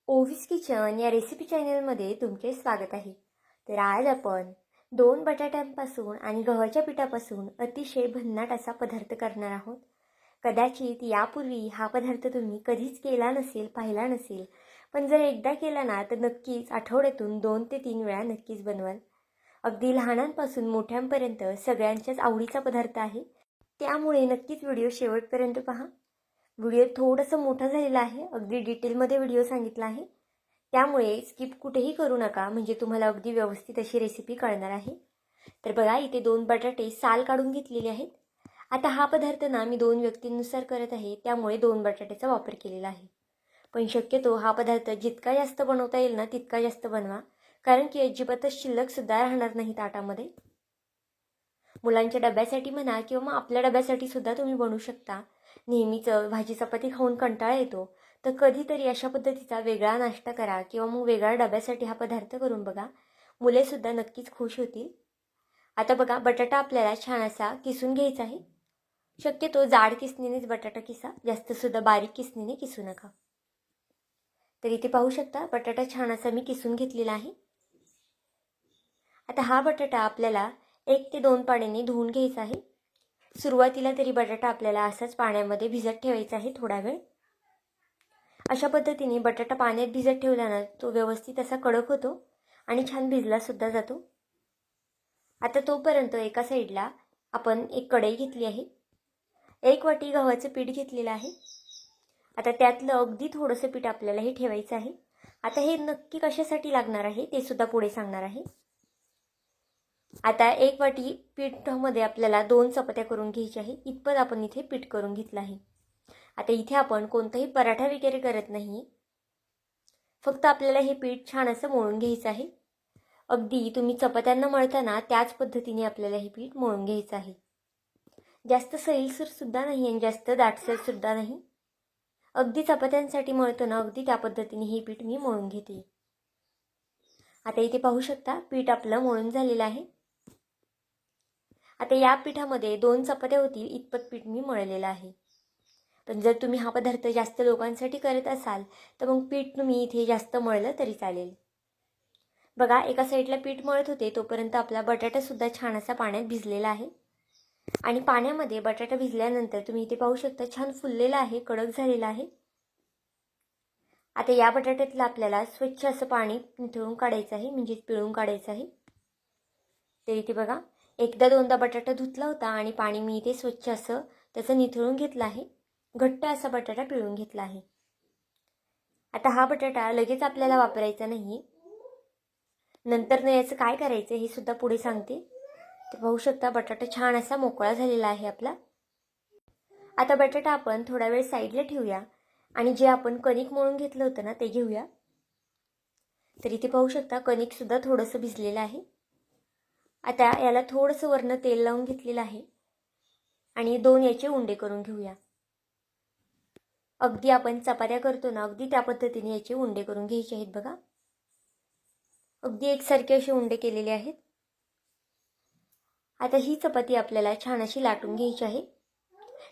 ओव्हीज kitchen या recipe चॅनलमध्ये तुमचे स्वागत आहे. तर आज आपण 2 बटाट्यांपासून आणि गव्हाच्या पिठापासून अतिशय भन्नाट असा पदार्थ करणार आहोत. कदाचित यापूर्वी हा पदार्थ तुम्ही कधीच केला नसेल, पाहिला नसेल, पण जर एकदा केला ना तर नक्कीच आठवड्यातून 2 ते 3 वेळा नक्कीच बनवाल. अगदी लहानांपासून मोठ्यांपर्यंत सगळ्यांच्याच आवडीचा पदार्थ आहे. त्यामुळे नक्कीच व्हिडिओ शेवटपर्यंत पहा. व्हिडिओ थोडंसं मोठा झालेला आहे, अगदी डिटेलमध्ये व्हिडिओ सांगितला आहे, त्यामुळे स्किप कुठेही करू नका, म्हणजे तुम्हाला अगदी व्यवस्थित अशी रेसिपी कळणार आहे. तर बघा, इथे 2 बटाटे साल काढून घेतलेले आहेत. आता हा पदार्थ ना मी 2 व्यक्तींनुसार करत आहे, त्यामुळे 2 बटाट्याचा वापर केलेला आहे. पण शक्यतो हा पदार्थ जितका जास्त बनवता येईल ना तितका जास्त बनवा, कारण की अजिबातच शिल्लकसुद्धा राहणार नाही ताटामध्ये. मुलांच्या डब्यासाठी म्हणा किंवा मग आपल्या डब्यासाठी सुद्धा तुम्ही बनवू शकता. नेहमीच भाजी चपाती खाऊन कंटाळा येतो, तर कधीतरी अशा पद्धतीचा वेगळा नाश्ता करा किंवा मग वेगळ्या डब्यासाठी हा पदार्थ करून बघा. मुलेसुद्धा नक्कीच खुश होतील. आता बघा, बटाटा आपल्याला छान असा किसून घ्यायचा आहे. शक्यतो जाड किसणीनेच बटाटा किसा, जास्तसुद्धा बारीक किसणीने किसू नका. तर इथे पाहू शकता, बटाटा छान असा मी किसून घेतलेला आहे. आता हा बटाटा आपल्याला 1 ते 2 पाण्याने धुवून घ्यायचा आहे. सुरुवातीला तरी बटाटा आपल्याला असाच पाण्यामध्ये भिजत ठेवायचा आहे थोडा वेळ. अशा पद्धतीने बटाटा पाण्यात भिजत ठेवल्यानं तो व्यवस्थित असा कडक होतो आणि छान भिजलासुद्धा जातो. आता तोपर्यंत एका साईडला आपण एक कढई घेतली आहे. 1 वाटी गव्हाचं पीठ घेतलेलं आहे. आता त्यातलं अगदी थोडंसं पीठ आपल्याला हे ठेवायचं आहे. आता हे नक्की कशासाठी लागणार आहे ते सुद्धा पुढे सांगणार आहे. आता 1 वाटी पीठामध्ये आपल्याला 2 चपात्या करून घ्यायच्या आहे. इतपत आपण इथे पीठ करून घेतलं आहे. आता इथे आपण कोणताही पराठा वगैरे करत नाही, फक्त आपल्याला हे पीठ छान असं मळून घ्यायचं आहे. अगदी तुम्ही चपात्यांना मळताना त्याच पद्धतीने आपल्याला हे पीठ मळून घ्यायचं आहे. जास्त सैलसर सुद्धा नाही आणि जास्त दाटसर सुद्धा नाही. अगदी चपात्यांसाठी मळतो ना, अगदी त्या पद्धतीने हे पीठ मी मळून घेते. आता इथे पाहू शकता, पीठ आपलं मळून झालेलं आहे. आता या पिठामध्ये 2 चपात्या होतील इतपत पीठ मी मळलेलं आहे. पण जर तुम्ही हा पदार्थ जास्त लोकांसाठी करत असाल तर मग पीठ तुम्ही इथे जास्त मळलं तरी चालेल. बघा, एका साईडला पीठ मळत होते तोपर्यंत आपला बटाटासुद्धा छान असा पाण्यात भिजलेला आहे. आणि पाण्यामध्ये बटाटा भिजल्यानंतर तुम्ही इथे पाहू शकता छान फुललेला आहे, कडक झालेला आहे. आता या बटाट्यातलं आपल्याला स्वच्छ असं पाणी निथळून काढायचं आहे, म्हणजेच पिळून काढायचं आहे. तर इथे बघा, एकदा दोनदा बटाटा धुतला होता आणि पाणी मी इथे स्वच्छ असं त्याचं निथळून घेतलं आहे. घट्ट असा बटाटा पिळून घेतला आहे. आता हा बटाटा लगेच आपल्याला वापरायचा नाही, नंतर न याचं काय करायचं हे सुद्धा पुढे सांगते. तर पाहू शकता, बटाटा छान असा मोकळा झालेला आहे आपला. आता बटाटा आपण थोडा वेळ साईडला ठेवूया आणि जे आपण कणिक मळून घेतलं होतं ना ते घेऊया. तर इथे पाहू शकता, कणिकसुद्धा थोडंसं भिजलेलं आहे. आता याला थोडंसं वरनं तेल लावून घेतलेलं आहे आणि 2 याचे उंडे करून घेऊया. अगदी आपण चपात्या करतो ना, अगदी त्या पद्धतीने याचे उंडे करून घ्यायचे आहेत. बघा, अगदी एकसारखे असे उंडे केलेले आहेत. आता ही चपाती आपल्याला छान अशी लाटून घ्यायची आहे.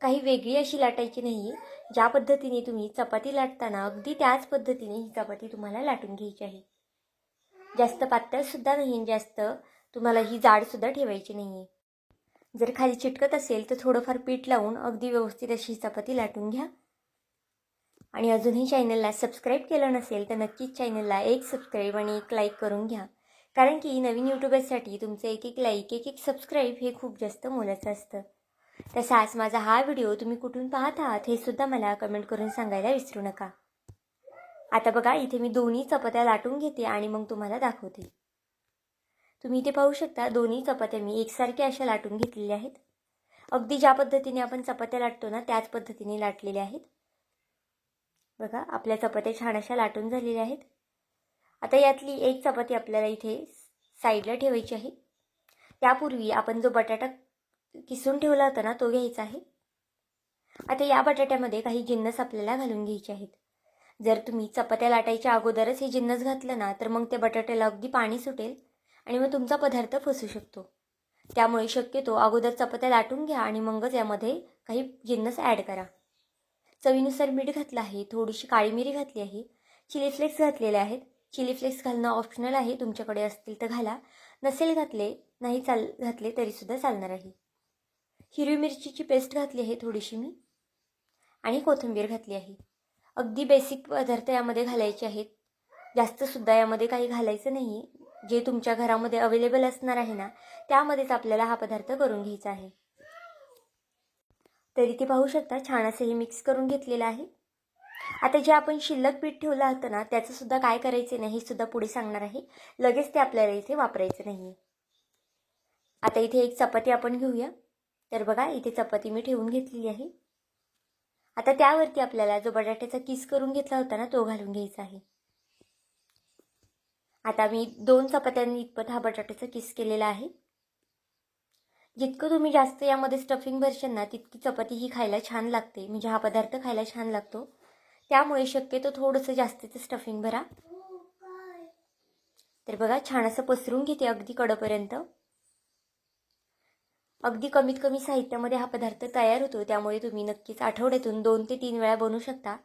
काही वेगळी अशी लाटायची नाही. ज्या पद्धतीने तुम्ही चपाती लाटताना अगदी त्याच पद्धतीने ही चपाती तुम्हाला लाटून घ्यायची आहे. जास्त पातळसुद्धा नाही, जास्त तुम्हाला ही जाडसुद्धा ठेवायची नाही आहे. जर खाली चिटकत असेल तर थोडंफार पीठ लावून अगदी व्यवस्थित अशी चपाती लाटून घ्या. आणि अजूनही चॅनलला सबस्क्राईब केलं नसेल तर नक्कीच चॅनलला एक सबस्क्राईब आणि एक लाईक करून घ्या, कारण की नवीन यूट्यूबर्ससाठी तुमचं एक लाईक, एक सबस्क्राईब हे खूप जास्त मोलाचं असतं. तसाच माझा हा व्हिडिओ तुम्ही कुठून पाहत आहात हे सुद्धा मला कमेंट करून सांगायला विसरू नका. आता बघा, इथे मी दोन्ही चपात्या लाटून घेते आणि मग तुम्हाला दाखवते. तुम्ही इथे पाहू शकता, दोन्ही चपात्या मी एकसारख्या अशा लाटून घेतलेल्या आहेत. अगदी ज्या पद्धतीने आपण चपात्या लाटतो ना त्याच पद्धतीने लाटलेल्या आहेत. बघा, आपल्या चपात्या छान अशा लाटून झालेल्या आहेत. आता यातली एक चपाती आपल्याला इथे साईडला ठेवायची आहे. त्यापूर्वी आपण जो बटाटा किसून ठेवला होता ना तो घ्यायचा आहे. आता या बटाट्यामध्ये काही जिन्नस आपल्याला घालून घ्यायचे आहेत. जर तुम्ही चपात्या लाटायच्या अगोदरच हे जिन्नस घातलं ना तर मग त्या बटाट्याला अगदी पाणी सुटेल आणि मग तुमचा पदार्थ फसू शकतो. त्यामुळे शक्यतो अगोदर चपात्या लाटून घ्या आणि मगच यामध्ये काही जिन्नस ॲड करा. चवीनुसार मीठ घातलं आहे, थोडीशी काळी मिरी घातली आहे, चिली फ्लेक्स घातलेले आहेत. चिली फ्लेक्स घालणं ऑप्शनल आहे, तुमच्याकडे असतील तर घाला, नसेल नाही घातले तरीसुद्धा चालणार आहे. हिरवी मिरचीची पेस्ट घातली आहे थोडीशी मी, आणि कोथिंबीर घातली आहे. अगदी बेसिक पदार्थ यामध्ये घालायचे आहेत, जास्तसुद्धा यामध्ये काही घालायचं नाही. जे तुमच्या घरामध्ये अवेलेबल असणार आहे ना, त्यामध्येच आपल्याला हा पदार्थ करून घ्यायचा आहे. तरी ते पाहू शकता छान असं हे मिक्स करून घेतलेलं आहे. आता जे आपण शिल्लक पीठ ठेवलं होतं ना, त्याचं सुद्धा काय करायचं नाही हे सुद्धा पुढे सांगणार आहे. लगेच ते आपल्याला इथे वापरायचं नाही. आता इथे एक चपाती आपण घेऊया. तर बघा इथे चपाती मी ठेवून घेतलेली आहे. आता त्यावरती आपल्याला जो बटाट्याचा किस करून घेतला होता ना, तो घालून घ्यायचा आहे. आता मी 2 चपात्यांनी इतपत हा बटाट्याचा किस केलेला आहे. जितकं तुम्ही जास्त यामध्ये स्टफिंग भरशाल ना, तितकी चपाती ही खायला छान लागते, म्हणजे हा पदार्थ खायला छान लागतो. त्यामुळे शक्यतो थोडंसं जास्तीचं स्टफिंग भरा. तर बघा छान असं पसरून घेते अगदी कडेपर्यंत. अगदी कमीत कमी साहित्यामध्ये हा पदार्थ तयार होतो, त्यामुळे तुम्ही नक्कीच आठवड्यातून 2 ते 3 वेळा बनवू शकता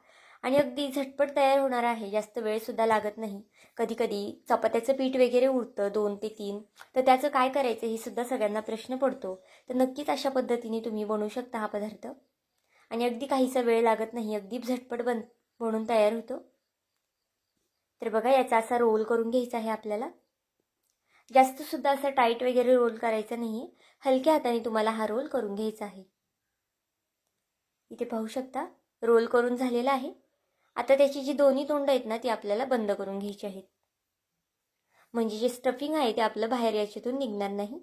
आणि अगदी झटपट तयार होणार आहे. जास्त वेळसुद्धा लागत नाही. कधी कधी चपात्याचं पीठ वगैरे उरतं 2 ते 3, तर त्याचं काय करायचं हे सुद्धा सगळ्यांना प्रश्न पडतो. तर नक्कीच अशा पद्धतीने तुम्ही बनवू शकता हा पदार्थ आणि अगदी काहीसा वेळ लागत नाही, अगदी झटपट बनून तयार होतो. तर बघा याचा असा रोल करून घ्यायचा आहे आपल्याला. जास्तसुद्धा असं टाईट वगैरे रोल करायचा नाही आहे, हलक्या हाताने तुम्हाला हा रोल करून घ्यायचा आहे. इथे पाहू शकता रोल करून झालेला आहे. आता त्याची जी दोन्ही तोंड आहेत ना, ती आपल्याला बंद करून घ्यायची आहेत, म्हणजे जे स्टफिंग आहे ते आपलं बाहेर याच्यातून निघणार नाही.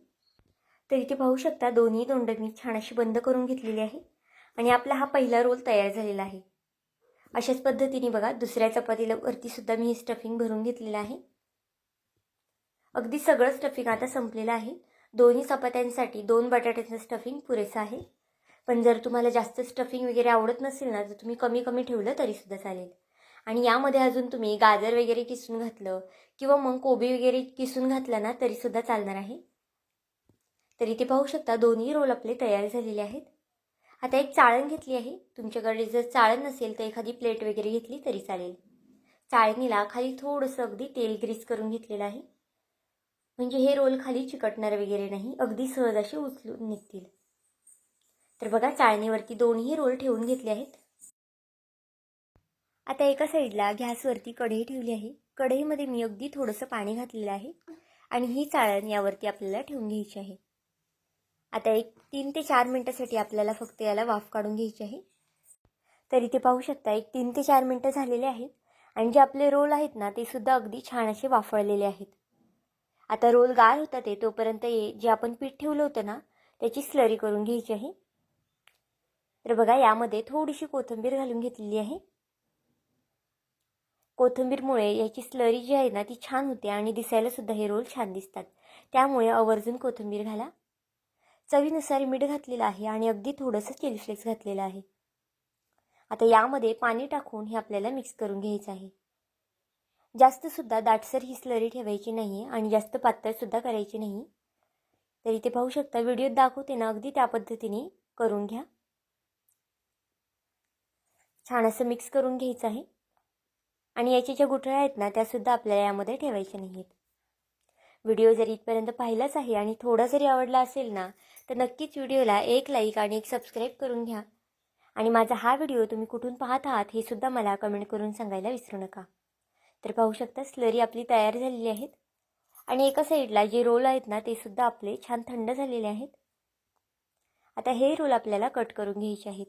तर इथे पाहू शकता दोन्ही तोंड मी छान अशी बंद करून घेतलेली आहे आणि आपला हा पहिला रोल तयार झालेला आहे. अशाच पद्धतीने बघा दुसऱ्या चपातीला वरती सुद्धा मी हे स्टफिंग भरून घेतलेलं आहे. अगदी सगळं स्टफिंग आता संपलेलं आहे. दोन्ही चपात्यांसाठी 2 बटाट्याचं स्टफिंग पुरेसं आहे. पण जर तुम्हाला जास्त स्टफिंग वगैरे आवडत नसेल ना, तर तुम्ही कमी कमी ठेवलं तरीसुद्धा चालेल. आणि यामध्ये अजून तुम्ही गाजर वगैरे किसून घातलं किंवा मग कोबी वगैरे किसून घातलं ना, तरीसुद्धा चालणार आहे. तर इथे पाहू शकता दोन्ही रोल आपले तयार झालेले आहेत. आता एक चाळण घेतली आहे. तुमच्याकडे जर चाळण नसेल तर एखादी प्लेट वगैरे घेतली तरी चालेल. चाळणीला खाली थोडंसं अगदी तेल ग्रीस करून घेतलेलं आहे, म्हणजे हे रोल खाली चिकटणार वगैरे नाही, अगदी सहज असे उचलून निघतील. तर बघा चाळणीवरती दोन्ही रोल ठेवून घेतले आहेत. आता एका साईडला गॅसवरती कढई ठेवली आहे. कढईमध्ये मी अगदी थोडंसं पाणी घातलेलं आहे आणि ही चाळण यावरती आपल्याला ठेवून घ्यायची आहे. आता एक 3 ते 4 मिनिटासाठी आपल्याला फक्त याला वाफ काढून घ्यायची आहे. तर इथे पाहू शकता एक 3 ते 4 मिनिटं झालेले आहेत आणि जे आपले रोल आहेत ना, ते सुद्धा अगदी छान असे वाफळलेले आहेत. आता रोल गार होतात ते तोपर्यंत जे आपण पीठ ठेवलं होतं ना, त्याची स्लरी करून घ्यायची आहे. तर बघा यामध्ये थोडीशी कोथिंबीर घालून घेतलेली आहे. कोथिंबीरमुळे याची स्लरी जी आहे ना, ती छान होते आणि दिसायला सुद्धा हे रोल छान दिसतात. त्यामुळे आवर्जून कोथिंबीर घाला. चवीनुसार मीठ घातलेलं आहे आणि अगदी थोडंसं चिली फ्लेक्स घातलेलं आहे. आता यामध्ये पाणी टाकून हे आपल्याला मिक्स करून घ्यायचं आहे. जास्तसुद्धा दाटसर ही स्लरी ठेवायची नाही आणि जास्त पातळसुद्धा करायची नाही. तर इथे पाहू शकता व्हिडिओत दाखवते ना, अगदी त्या पद्धतीने करून घ्या. छान असं मिक्स करून घ्यायचं आहे आणि याच्या ज्या गुठळ्या आहेत ना, त्यासुद्धा आपल्याला यामध्ये ठेवायच्या नाही आहेत. व्हिडिओ जर इथपर्यंत पाहिलाच आहे आणि थोडा जरी आवडला असेल ना, तर नक्कीच व्हिडिओला एक लाईक आणि एक सबस्क्राईब करून घ्या. आणि माझा हा व्हिडिओ तुम्ही कुठून पाहत आहात हे सुद्धा मला कमेंट करून सांगायला विसरू नका. तर पाहू शकता स्लरी आपली तयार झालेली आहेत आणि एका साईडला जे रोल आहेत ना, ते सुद्धा आपले छान थंड झालेले आहेत. आता हे रोल आपल्याला कट करून घ्यायचे आहेत.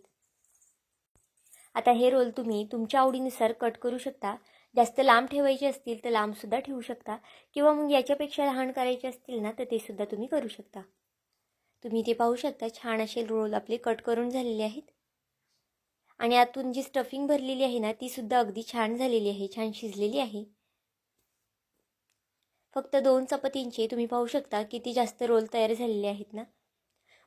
आता हे रोल तुम्ही तुमच्या आवडीनुसार कट करू शकता. जास्त लांब ठेवायचे असतील तर लांबसुद्धा ठेवू शकता किंवा मग याच्यापेक्षा लहान करायचे असतील ना, तर ते सुद्धा तुम्ही करू शकता. तुम्ही ते पाहू शकता छान असे रोल आपले कट करून झालेले आहेत आणि आतून जी स्टफिंग भरलेली आहे ना, ती सुद्धा अगदी छान झालेली आहे, छान शिजलेली आहे. फक्त 2 चपातींचे तुम्ही पाहू शकता किती जास्त रोल तयार झालेले आहेत ना.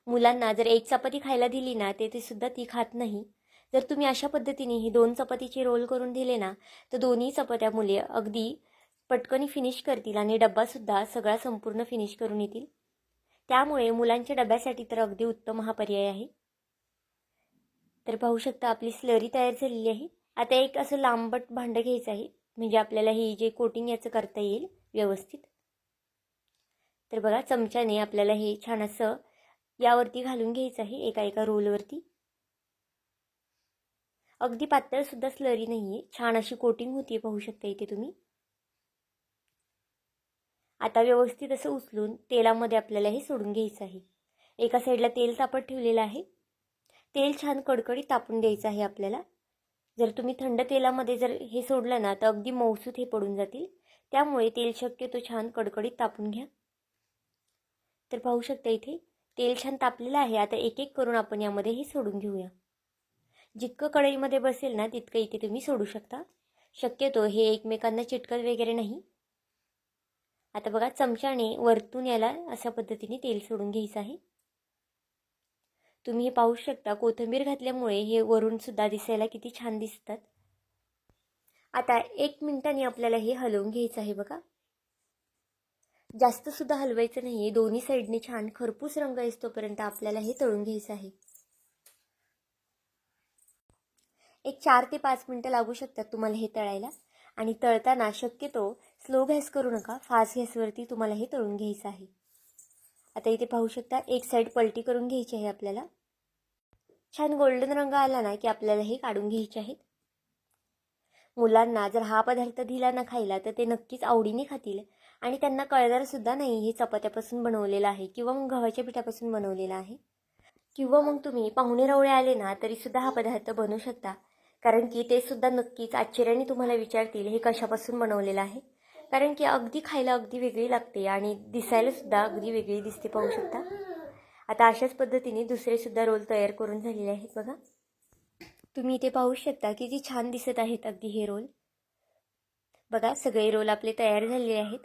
मुलांना जर एक चपाती खायला दिली ना, ते सुद्धा ती खात नाही. जर तुम्ही अशा पद्धतीने ही 2 चपातीचे रोल करून दिले ना, तर दोन्ही चपात्या मुले अगदी पटकन फिनिश करतील आणि डब्बासुद्धा सगळा संपूर्ण फिनिश करून येतील. त्यामुळे मुलांच्या डब्यासाठी तर अगदी उत्तम हा पर्याय आहे. तर पाहू शकता आपली स्लरी तयार झालेली आहे. आता एक असं लांबट भांडं घ्यायचं आहे म्हणजे आपल्याला हे जे कोटिंग याचं करता येईल व्यवस्थित. तर बघा चमच्याने आपल्याला हे छान असं यावरती घालून घ्यायचं आहे, एका एका रोलवरती. अगदी पातळसुद्धा स्लरी नाही आहे, छान अशी कोटिंग होती, पाहू शकता इथे तुम्ही. आता व्यवस्थित असं उचलून तेलामध्ये आपल्याला हे सोडून घ्यायचं आहे. एका साईडला तेल तापत ठेवलेलं आहे. तेल छान कडकडीत तापून द्यायचं आहे आपल्याला. जर तुम्ही थंड तेलामध्ये जर हे सोडलं ना तर अगदी मऊसूत हे पडून जातील. त्यामुळे तेल शक्यतो छान कडकडीत तापून घ्या. तर पाहू शकता इथे तेल छान तापलेलं आहे. आता एक एक करून आपण यामध्ये हे सोडून घेऊया. जितकं कढईमध्ये बसेल ना तितकं इथे तुम्ही सोडू शकता. शक्यतो हे एकमेकांना चिटकत वगैरे नाही. आता बघा चमच्याने वरतून याला अशा पद्धतीने तेल सोडून घ्यायचं आहे. तुम्ही हे पाहू शकता, कोथिंबीर घातल्यामुळे हे वरून सुद्धा दिसायला किती छान दिसतात. आता 1 मिनिटाने आपल्याला हे हलवून घ्यायचं आहे बघा. जास्त सुद्धा हलवायचं नाहीये. दोन्ही साईडने छान खरपूस रंग येतोपर्यंत आपल्याला हे तळून घ्यायचं आहे. एक 4 ते 5 मिनिटं लागू शकतात तुम्हाला हे तळायला. आणि तळताना शक्यतो स्लो गॅस करू नका, फास्ट गॅसवरती तुम्हाला हे तळून घ्यायचं आहे. आता इथे पाहू शकता एक साईड पलटी करून घ्यायची आहे आपल्याला. छान गोल्डन रंग आला ना की आपल्याला हे काढून घ्यायचे आहेत. मुलांना जर हा पदार्थ दिला ना खायला तर ते नक्कीच आवडीने खातील आणि त्यांना कळणार सुद्धा नाही हे चपात्यापासून बनवलेलं आहे किंवा मग गव्हाच्या पिठापासून बनवलेलं आहे. किंवा मग तुम्ही पाहुणे-रावळे आले ना तरीसुद्धा हा पदार्थ बनवू शकता. कारण की ते सुद्धा नक्कीच आश्चर्याने तुम्हाला विचारतील हे कशापासून बनवलेलं आहे. कारण की अगदी खायला अगदी वेगळी लागते आणि दिसायला सुद्धा अगदी वेगळी दिसते, पाहू शकता. आता अशाच पद्धतीने दुसरे सुद्धा रोल तयार करून झालेले आहेत बघा. तुम्ही इथे पाहू शकता किती छान दिसत आहेत अगदी हे रोल. बघा सगळे रोल आपले तयार झालेले आहेत.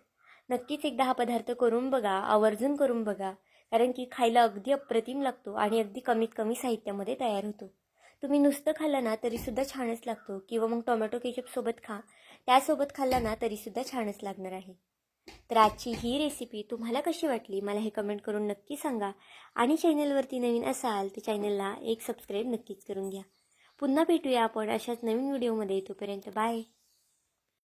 नक्कीच एकदा हा पदार्थ करून बघा, आवर्जून करून बघा. कारण की खायला अगदी अप्रतिम लागतो आणि अगदी कमीत कमी साहित्यामध्ये तयार होतो. तुम्ही नुसतं खाल्लं ना तरीसुद्धा छानच लागतो किंवा मग टोमॅटो केचपसोबत खा, त्यासोबत खाल्लं ना तरीसुद्धा छानच लागणार आहे. तर आजची ही रेसिपी तुम्हाला कशी वाटली मला हे कमेंट करून नक्की सांगा. आणि चॅनलवरती नवीन असाल तर चॅनलला एक सबस्क्राईब नक्कीच करून घ्या. पुन्हा भेटूया आपण अशाच नवीन व्हिडिओमध्ये. तोपर्यंत बाय.